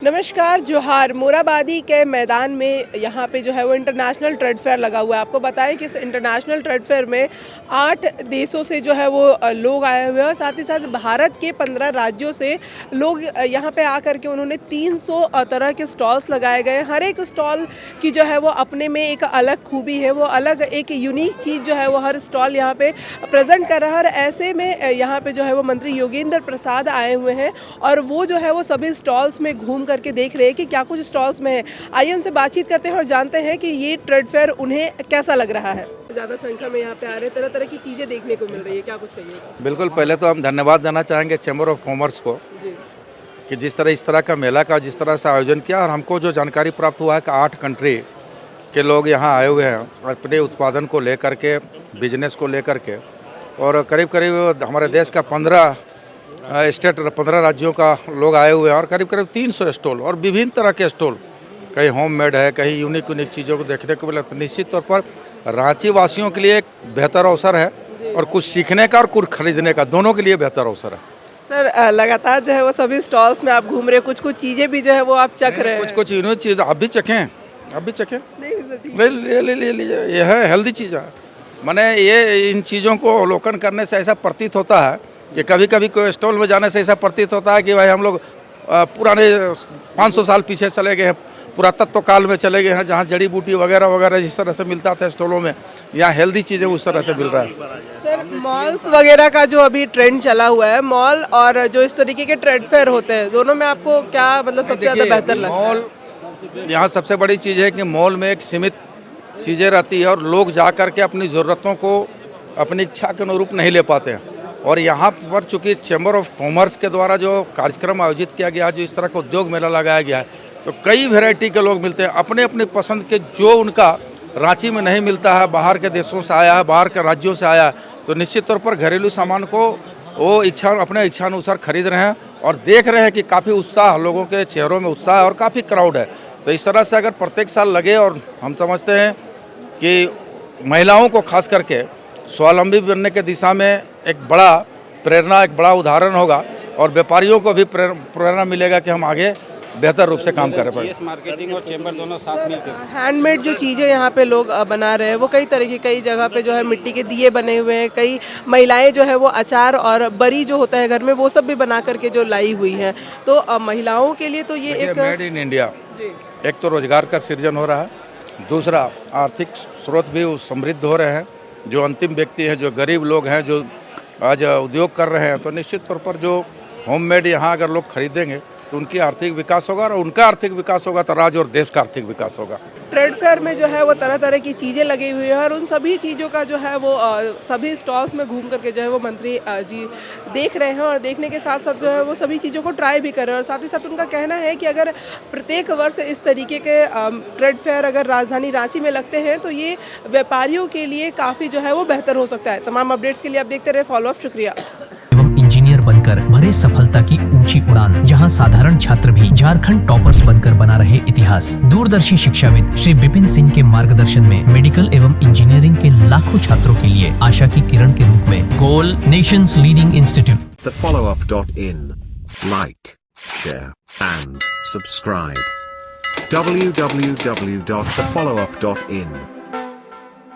नमस्कार, जोहार। मोराबादी के मैदान में यहाँ पे जो है वो इंटरनेशनल ट्रेड फेयर लगा हुआ है। आपको बताएं कि इस इंटरनेशनल ट्रेड फेयर में 8 देशों से जो है वो लोग आए हुए हैं और साथ ही साथ भारत के 15 राज्यों से लोग यहाँ पे आकर के उन्होंने 300 तरह के स्टॉल्स लगाए गए हैं। हर एक स्टॉल की जो है वो अपने में एक अलग खूबी है, वो अलग एक यूनिक चीज़ जो है वो हर स्टॉल यहाँ पे प्रेजेंट कर रहा है। और ऐसे में यहाँ पे जो है वो मंत्री योगेंद्र प्रसाद आए हुए हैं और वो जो है वो सभी स्टॉल्स में घूम करके देख रहे हैं कि क्या कुछ स्टॉल्स में है। आइए उनसे बातचीत करते हैं और जानते हैं कि ये ट्रेड फेयर उन्हें कैसा लग रहा है। ज़्यादा संख्या में यहाँ पे आ रहे हैं, तरह तरह की चीज़ें देखने को मिल रही है, क्या कुछ कहिएगा? बिल्कुल, पहले तो हम धन्यवाद देना चाहेंगे चैम्बर ऑफ कॉमर्स को जी। कि जिस तरह का मेला का जिस तरह से आयोजन किया। और हमको जो जानकारी प्राप्त हुआ है कि 8 कंट्री के लोग यहाँ आए हुए हैं और अपने उत्पादन को लेकर के, बिजनेस को लेकर के, और करीब करीब हमारे देश का 15 राज्यों का लोग आए हुए हैं और करीब करीब 300 स्टॉल और विभिन्न तरह के स्टॉल, कहीं होम मेड है, कहीं यूनिक चीज़ों को देखने को मिला। तो निश्चित तौर पर रांची वासियों के लिए एक बेहतर अवसर है और कुछ सीखने का और कुछ खरीदने का, दोनों के लिए बेहतर अवसर है। सर, लगातार जो है वो सभी स्टॉल्स में आप घूम रहे हैं, कुछ चीज़ें भी जो है वो आप चख रहे हैं। कुछ यूनिक चीज़ आप भी चखें, नहीं सर, ठीक है। ले लीजिए, ये है हेल्दी चीज़ है। मैंने ये इन चीज़ों को अवलोकन करने से ऐसा प्रतीत होता है कि कभी कभी कोई स्टॉल में जाने से ऐसा प्रतीत होता है कि भाई हम लोग पुराने 500 साल पीछे चले गए हैं, पुरातत्व काल में चले गए हैं, जहाँ जड़ी बूटी वगैरह वगैरह जिस तरह से मिलता था स्टॉलों में, यहाँ हेल्दी चीज़ें उस तरह से मिल रहा है। सर, मॉल्स वगैरह का जो अभी ट्रेंड चला हुआ है, मॉल और जो इस तरीके के ट्रेड फेयर होते हैं, दोनों में आपको क्या मतलब सबसे ज़्यादा बेहतर लगता है? मॉल, यहाँ सबसे बड़ी चीज़ है कि मॉल में एक सीमित चीज़ें रहती है और लोग जा कर के अपनी ज़रूरतों को अपनी इच्छा के अनुरूप नहीं ले पाते हैं। और यहाँ पर चूँकि चैम्बर ऑफ कॉमर्स के द्वारा जो कार्यक्रम आयोजित किया गया, जो इस तरह का उद्योग मेला लगाया गया है, तो कई वैरायटी के लोग मिलते हैं अपने अपने पसंद के, जो उनका रांची में नहीं मिलता है, बाहर के देशों से आया है, बाहर के राज्यों से आया है, तो निश्चित तौर पर घरेलू सामान को वो अपने इच्छानुसार खरीद रहे हैं और देख रहे हैं कि काफ़ी उत्साह, लोगों के चेहरों में उत्साह है और काफ़ी क्राउड है। तो इस तरह से अगर प्रत्येक साल लगे, और हम समझते हैं कि महिलाओं को खास करके स्वावलंबी बनने के दिशा में एक बड़ा प्रेरणा, एक बड़ा उदाहरण होगा और व्यापारियों को भी प्रेरणा मिलेगा कि हम आगे बेहतर रूप से काम कर पाए। मार्केटिंग और चैम्बर दोनों साथ मिलकर हैंडमेड जो चीज़ें यहाँ पे लोग बना रहे हैं, वो कई तरह की, कई जगह पे जो है मिट्टी के दिए बने हुए हैं, कई महिलाएं जो है वो अचार और बरी जो होता है घर में, वो सब भी बना करके जो लाई हुई है। तो महिलाओं के लिए तो ये एक मेड इन इंडिया, एक तो रोजगार का सृजन हो रहा है, दूसरा आर्थिक स्रोत भी समृद्ध हो रहे हैं। जो अंतिम व्यक्ति हैं, जो गरीब लोग हैं, जो आज उद्योग कर रहे हैं, तो निश्चित तौर पर जो होममेड यहाँ अगर लोग खरीदेंगे तो उनकी आर्थिक विकास होगा और उनका आर्थिक विकास होगा तो राज्य और देश का आर्थिक विकास होगा। ट्रेड फेयर में जो है वो तरह तरह की चीज़ें लगी हुई है और उन सभी चीज़ों का जो है वो सभी स्टॉल्स में घूम करके जो है वो मंत्री जी देख रहे हैं और देखने के साथ साथ जो है वो सभी चीज़ों को ट्राई भी कर रहे हैं। और साथ ही साथ उनका कहना है कि अगर प्रत्येक वर्ष इस तरीके के ट्रेड फेयर अगर राजधानी रांची में लगते हैं तो ये व्यापारियों के लिए काफ़ी जो है वो बेहतर हो सकता है। तमाम अपडेट्स के लिए आप देखते रहे फॉलोअप। शुक्रिया। एवं इंजीनियर बनकर भरे सफलता की ऊंची उड़ान, जहां साधारण छात्र भी झारखंड टॉपर्स बनकर बना रहे इतिहास। दूरदर्शी शिक्षाविद श्री विपिन सिंह के मार्गदर्शन में मेडिकल एवं इंजीनियरिंग के लाखों छात्रों के लिए आशा की किरण के रूप में Goal nation's leading institute. TheFollowUp.in. Like, share and subscribe. www.thefollowup.in